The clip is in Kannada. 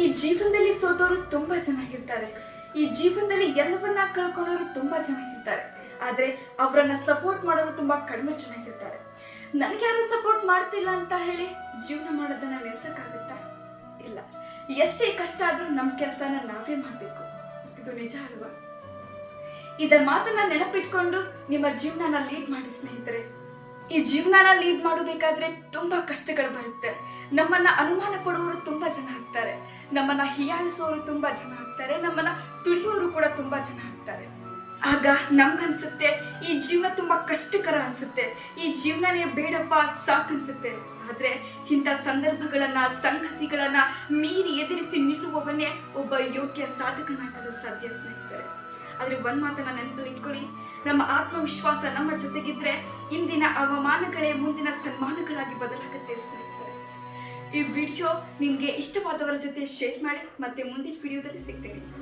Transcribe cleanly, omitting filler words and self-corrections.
ಈ ಜೀವನದಲ್ಲಿ ಸೋತವರು ತುಂಬಾ ಚೆನ್ನಾಗಿರ್ತಾರೆ. ಈ ಜೀವನದಲ್ಲಿ ಎಲ್ಲವನ್ನ ಕಳ್ಕೊಂಡವರು ತುಂಬಾ ಚೆನ್ನಾಗಿರ್ತಾರೆ. ಆದ್ರೆ ಅವರನ್ನ ಸಪೋರ್ಟ್ ಮಾಡೋರು ತುಂಬಾ ಕಡಿಮೆ ಚೆನ್ನಾಗಿರ್ತಾರೆ. ನನ್ಗೆ ಯಾರು ಸಪೋರ್ಟ್ ಮಾಡ್ತಿಲ್ಲ ಅಂತ ಹೇಳಿ ಜೀವನ ಮಾಡೋದನ್ನ ನಿಲ್ಸಕ್ಕಾಗುತ್ತಾ? ಇಲ್ಲ. ಎಷ್ಟೇ ಕಷ್ಟ ಆದ್ರೂ ನಮ್ಮ ಕೆಲಸನ ನಾವೇ ಮಾಡ್ಬೇಕು. ಇದು ನಿಜ ಅಲ್ವಾ? ಇದರ ಮಾತನ್ನ ನೆನಪಿಟ್ಕೊಂಡು ನಿಮ್ಮ ಜೀವನನ ಲೀಡ್ ಮಾಡಿ ಸ್ನೇಹಿತರೆ. ಈ ಜೀವನನ ಲೀಡ್ ಮಾಡಬೇಕಾದ್ರೆ ತುಂಬಾ ಕಷ್ಟಗಳು ಬರುತ್ತೆ. ನಮ್ಮನ್ನ ಅನುಮಾನ ಪಡುವವರು ತುಂಬಾ ಜನ ಆಗ್ತಾರೆ. ನಮ್ಮನ್ನ ಹೀಯಾಳಿಸುವವರು ತುಂಬಾ ಜನ ಆಗ್ತಾರೆ. ನಮ್ಮನ್ನ ತುಳಿಯೋರು ಕೂಡ ತುಂಬಾ ಜನ ಆಗ್ತಾರೆ. ಆಗ ನಮ್ಗನ್ಸುತ್ತೆ ಈ ಜೀವನ ತುಂಬಾ ಕಷ್ಟಕರ ಅನ್ಸುತ್ತೆ. ಈ ಜೀವನನೇ ಬೇಡಪ್ಪ ಸಾಕನ್ಸುತ್ತೆ. ಆದ್ರೆ ಇಂಥ ಸಂದರ್ಭಗಳನ್ನ ಸಂಗತಿಗಳನ್ನ ಮೀರಿ ಎದುರಿಸಿ ನಿಲ್ಲುವವನ್ನೇ ಒಬ್ಬ ಯೋಗ್ಯ ಸಾಧಕನಾಗಲು ಸಾಧ್ಯ ಸ್ನೇಹಿತರೆ. ಆದ್ರೆ ಒಂದ್ ಮಾತನ್ನ ನೆನಪಲ್ಲಿ ಇಟ್ಕೊಳ್ಳಿ, ನಮ್ಮ ಆತ್ಮವಿಶ್ವಾಸ ನಮ್ಮ ಜೊತೆಗಿದ್ರೆ ಇಂದಿನ ಅವಮಾನಗಳೇ ಮುಂದಿನ ಸನ್ಮಾನಗಳಾಗಿ ಬದಲಾಗುತ್ತೆ ಸ್ನೇಹಿತರೆ. ಈ ವಿಡಿಯೋ ನಿಮ್ಗೆ ಇಷ್ಟವಾದವರ ಜೊತೆ ಶೇರ್ ಮಾಡಿ. ಮತ್ತೆ ಮುಂದಿನ ವಿಡಿಯೋದಲ್ಲಿ ಸಿಗ್ತೀನಿ.